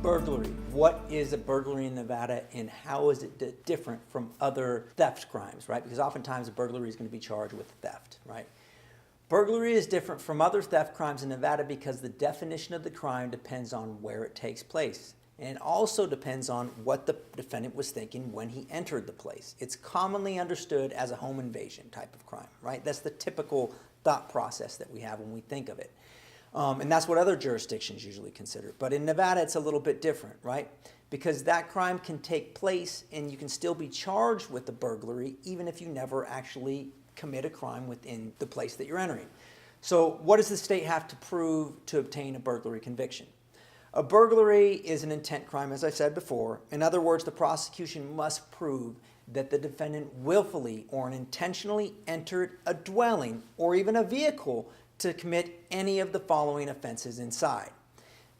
Burglary. What is a burglary in Nevada and how is it different from other theft crimes, right? Because oftentimes a burglary is going to be charged with theft, right? Burglary is different from other theft crimes in Nevada because the definition of the crime depends on where it takes place. And it also depends on what the defendant was thinking when he entered the place. It's commonly understood as a home invasion type of crime, right? That's the typical thought process that we have when we think of it. And that's what other jurisdictions usually consider. But in Nevada, it's a little bit different, right? Because that crime can take place and you can still be charged with the burglary even if you never actually commit a crime within the place that you're entering. So what does the state have to prove to obtain a burglary conviction? A burglary is an intent crime, as I said before. In other words, the prosecution must prove that the defendant willfully or intentionally entered a dwelling or even a vehicle to commit any of the following offenses inside.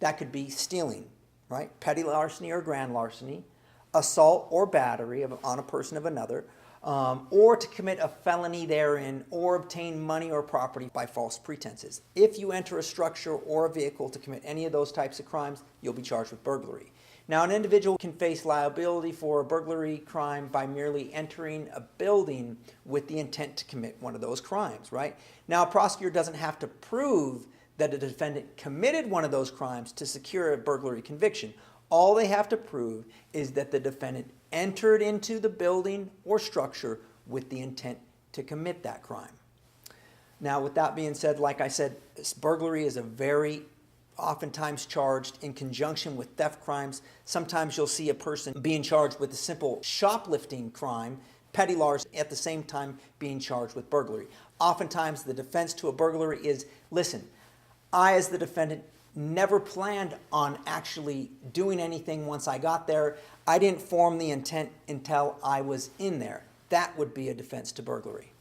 That could be stealing, right? Petty larceny or grand larceny, assault or battery on a person of another, or to commit a felony therein or obtain money or property by false pretenses. If you enter a structure or a vehicle to commit any of those types of crimes, you'll be charged with burglary. Now, an individual can face liability for a burglary crime by merely entering a building with the intent to commit one of those crimes, right? Now, a prosecutor doesn't have to prove that a defendant committed one of those crimes to secure a burglary conviction. All they have to prove is that the defendant entered into the building or structure with the intent to commit that crime. Now, with that being said, like I said, burglary is a very oftentimes charged in conjunction with theft crimes. Sometimes you'll see a person being charged with a simple shoplifting crime, petty larceny, at the same time being charged with burglary. Oftentimes the defense to a burglary is, listen, I as the defendant never planned on actually doing anything once I got there. I didn't form the intent until I was in there. That would be a defense to burglary.